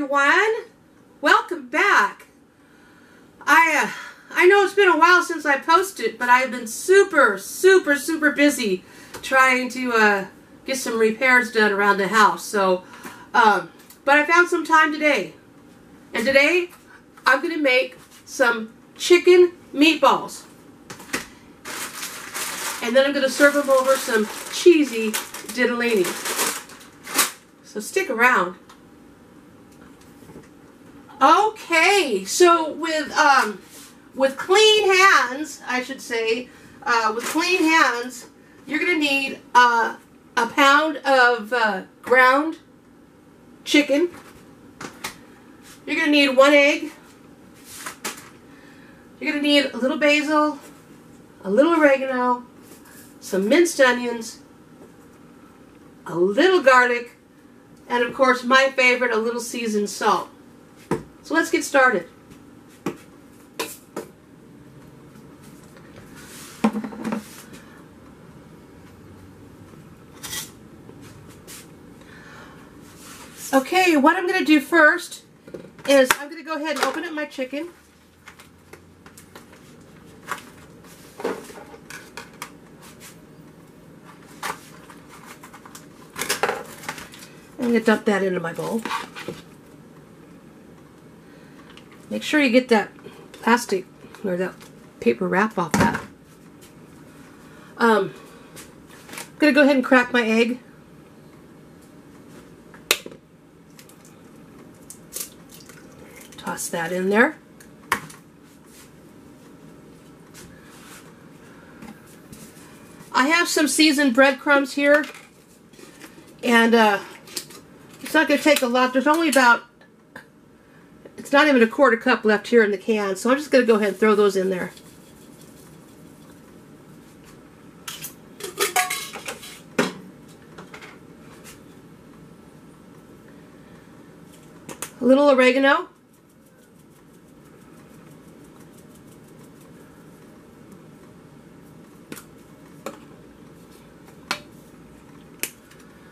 everyone. Welcome back. I know it's been a while since I posted, but I've been super busy trying to get some repairs done around the house. So, but I found some time today. And today, I'm going to make some chicken meatballs. And then I'm going to serve them over some cheesy Ditalini. So stick around. Okay, so with clean hands, I should say, with clean hands, you're going to need a pound of ground chicken. You're going to need 1 egg. You're going to need a little basil, a little oregano, some minced onions, a little garlic, and of course my favorite, a little seasoned salt. So let's get started. Okay, what I'm going to do first is I'm going to go ahead and open up my chicken. I'm going to dump that into my bowl. Make sure you get that plastic or that paper wrap off that. I'm going to go ahead and crack my egg. Toss that in there. I have some seasoned breadcrumbs here, and it's not going to take a lot. There's only about, it's not even a quarter cup left here in the can, so I'm just going to go ahead and throw those in there. A little oregano.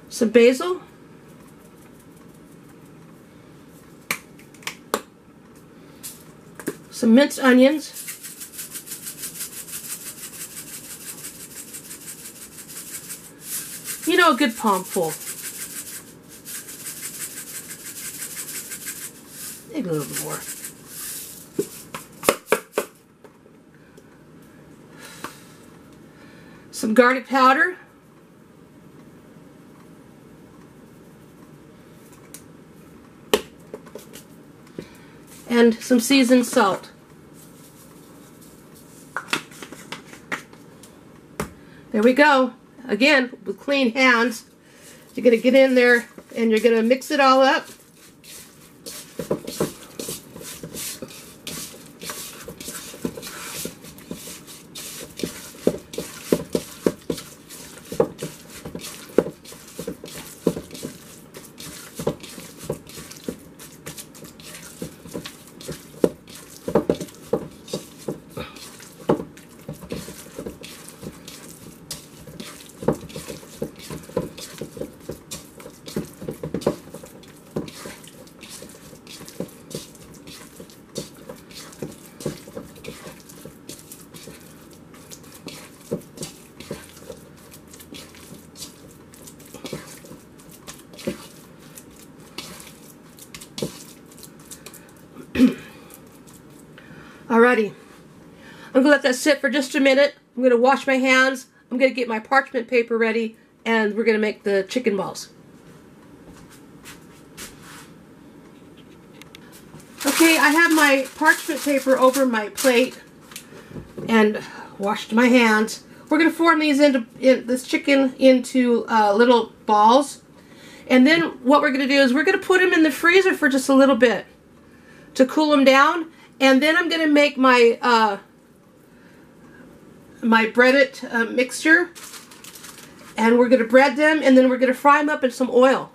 Some basil. Some minced onions. You know, a good palm full. Maybe a little bit more. Some garlic powder. And some seasoned salt. There we go. Again, with clean hands, you're going to get in there and you're going to mix it all up. Alrighty, I'm going to let that sit for just a minute. I'm going to wash my hands. I'm going to get my parchment paper ready, and we're going to make the chicken balls. Okay, I have my parchment paper over my plate and washed my hands. We're going to form these this chicken into little balls. And then what we're going to do is we're going to put them in the freezer for just a little bit to cool them down. And then I'm going to make my my breaded mixture, and we're going to bread them, and then we're going to fry them up in some oil.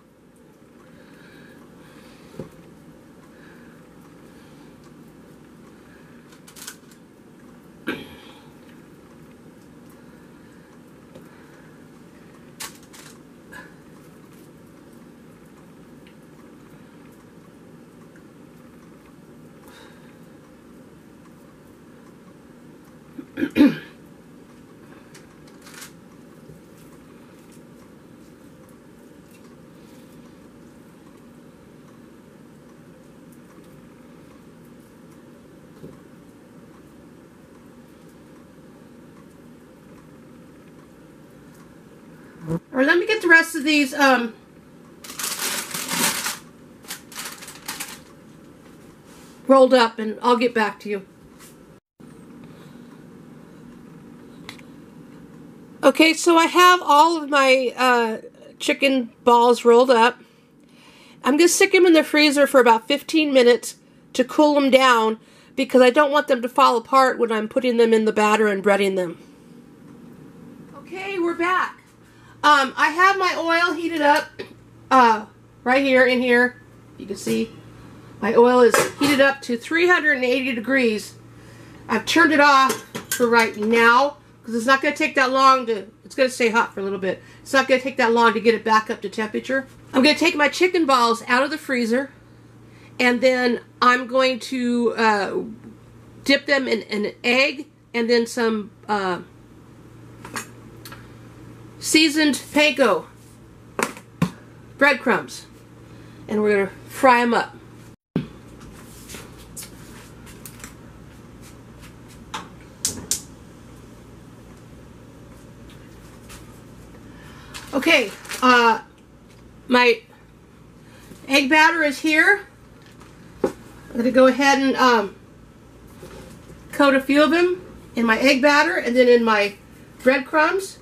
Or let me get the rest of these rolled up and I'll get back to you. Okay, so I have all of my chicken balls rolled up. I'm going to stick them in the freezer for about 15 minutes to cool them down because I don't want them to fall apart when I'm putting them in the batter and breading them. Okay, we're back. I have my oil heated up right here in here. You can see my oil is heated up to 380 degrees. I've turned it off for right now because it's not going to take that long to, it's going to stay hot for a little bit. It's not going to take that long to get it back up to temperature. I'm going to take my chicken balls out of the freezer and then I'm going to dip them in an egg and then some seasoned panko breadcrumbs, and we're going to fry them up. Okay, my egg batter is here. I'm going to go ahead and coat a few of them in my egg batter and then in my breadcrumbs.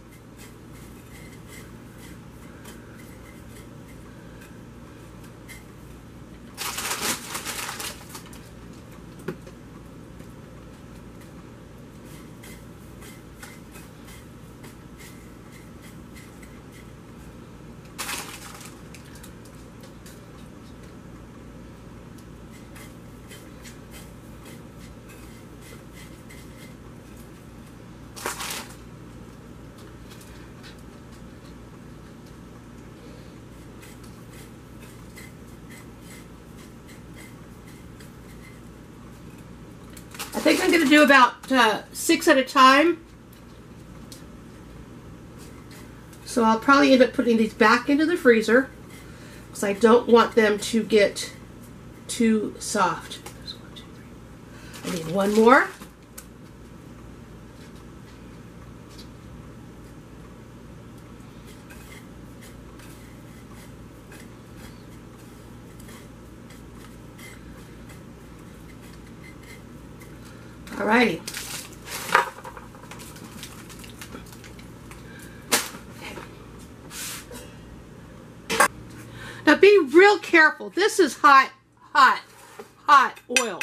I think I'm going to do about 6 at a time. So I'll probably end up putting these back into the freezer because I don't want them to get too soft. There's 1, 2, 3. I need one more. Alrighty. Now be real careful. This is hot oil.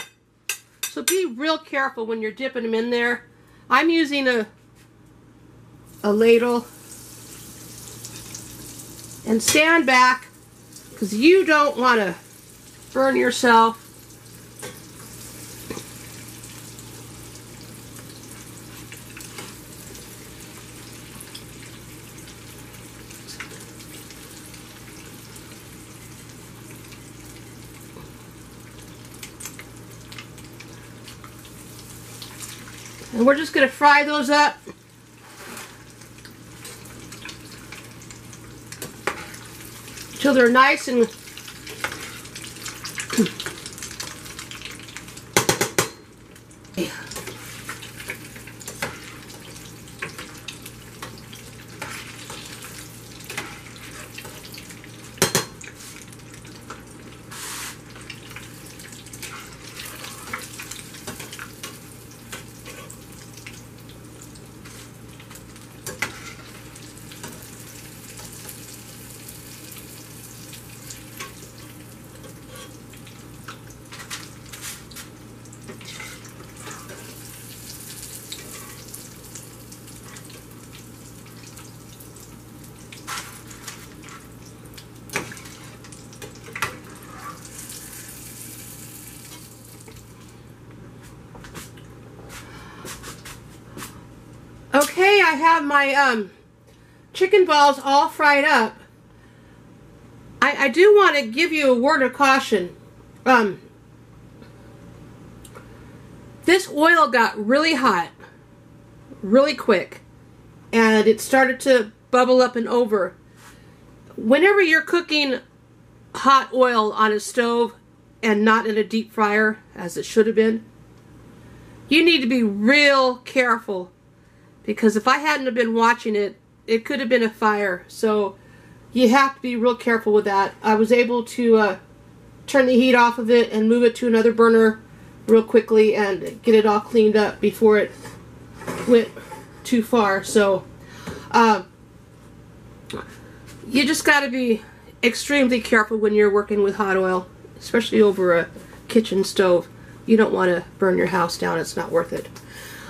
So be real careful when you're dipping them in there. I'm using a ladle. And stand back because you don't want to burn yourself. And we're just going to fry those up. Till they're nice and okay, I have my chicken balls all fried up. I do want to give you a word of caution. This oil got really hot. really quick, and it started to bubble up and over. Whenever you're cooking hot oil on a stove and not in a deep fryer, as it should have been, you need to be real careful, because if I hadn't have been watching it, it could have been a fire. So you have to be real careful with that. I was able to turn the heat off of it and move it to another burner real quickly and get it all cleaned up before it went too far. So you just got to be extremely careful when you're working with hot oil, especially over a kitchen stove. You don't want to burn your house down. It's not worth it.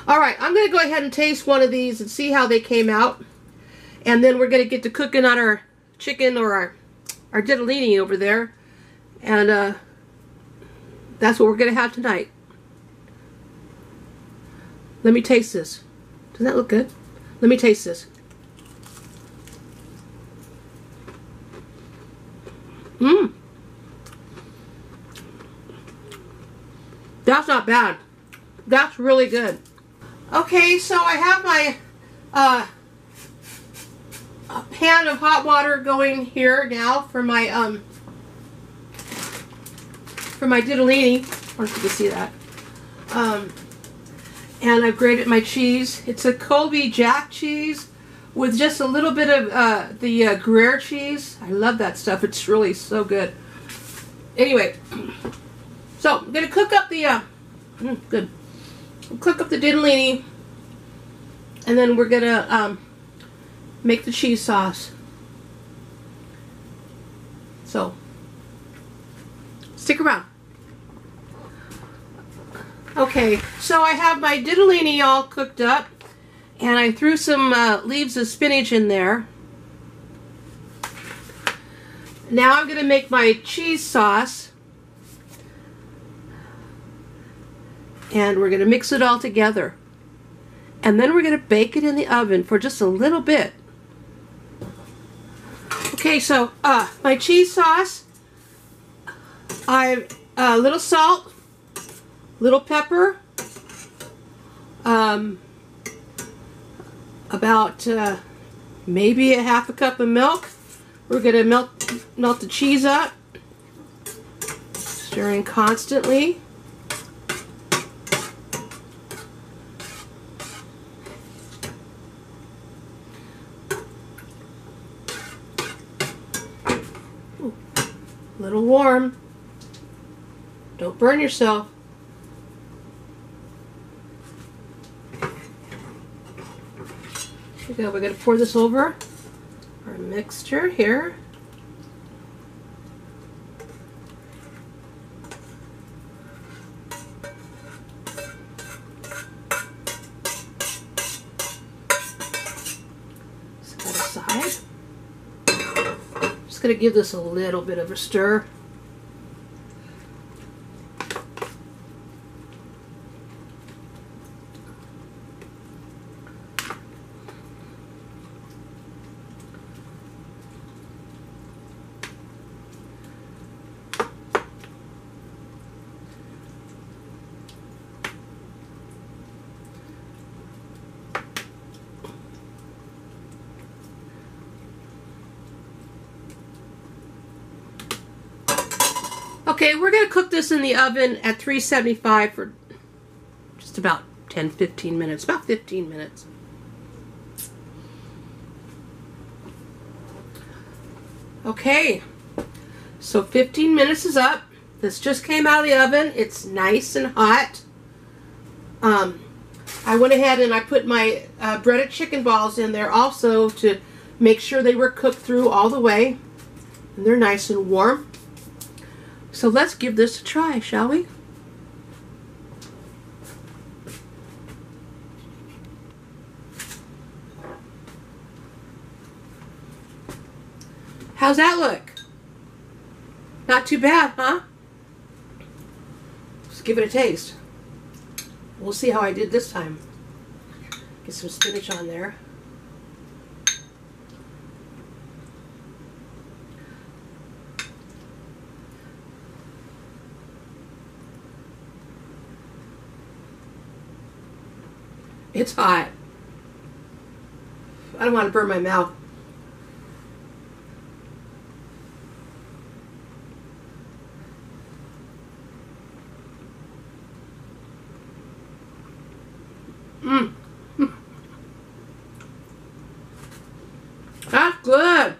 Alright, I'm going to go ahead and taste one of these and see how they came out. And then we're going to get to cooking on our chicken, or our ditalini over there. And that's what we're going to have tonight. Let me taste this. Does that look good? Let me taste this. Mmm. That's not bad. That's really good. Okay, so I have my pan of hot water going here now for my ditalini. I don't know if you can see that. And I've grated my cheese. It's a Colby Jack cheese with just a little bit of the Gruyere cheese. I love that stuff. It's really so good. Anyway, so I'm gonna cook up the good. Cook up the ditalini, and then we're gonna make the cheese sauce. So stick around. Okay, so I have my ditalini all cooked up, and I threw some leaves of spinach in there. Now I'm going to make my cheese sauce, and we're going to mix it all together. And then we're going to bake it in the oven for just a little bit. Okay, so my cheese sauce, I've a little salt, little pepper, about maybe a half a cup of milk. We're going to melt the cheese up, stirring constantly. Ooh, a little warm. Don't burn yourself. Here we go. We're going to pour this over our mixture here. Set that aside. Just going to give this a little bit of a stir. Okay, we're going to cook this in the oven at 375 for just about 10-15 minutes. About 15 minutes. Okay, so 15 minutes is up. This just came out of the oven. It's nice and hot. I went ahead and I put my breaded chicken balls in there also to make sure they were cooked through all the way. And they're nice and warm. So let's give this a try, shall we? How's that look? Not too bad, huh? Let's give it a taste. We'll see how I did this time. Get some spinach on there. It's hot. I don't want to burn my mouth. Mmm. That's good.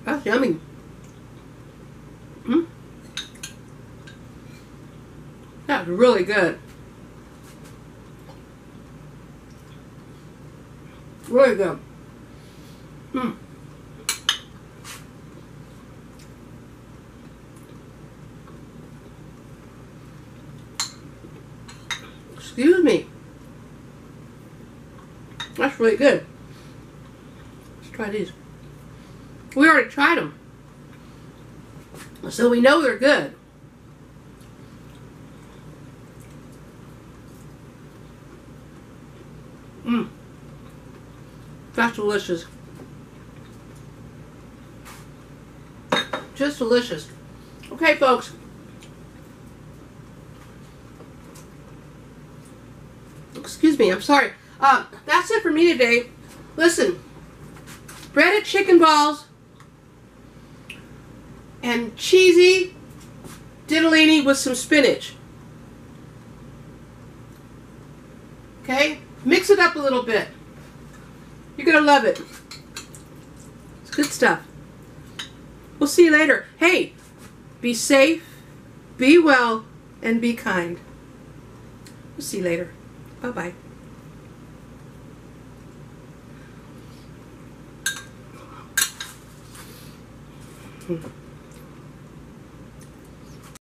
That's yummy. Mm. That's really good. Really good. Mm. Excuse me. That's really good. Let's try these. We already tried them, so we know they're good. Mmm. That's delicious. Just delicious. Okay, folks. Excuse me, I'm sorry. That's it for me today. Listen, breaded chicken balls and cheesy ditalini with some spinach. Okay? Mix it up a little bit. You're going to love it. It's good stuff. We'll see you later. Hey, be safe, be well, and be kind. We'll see you later. Bye-bye.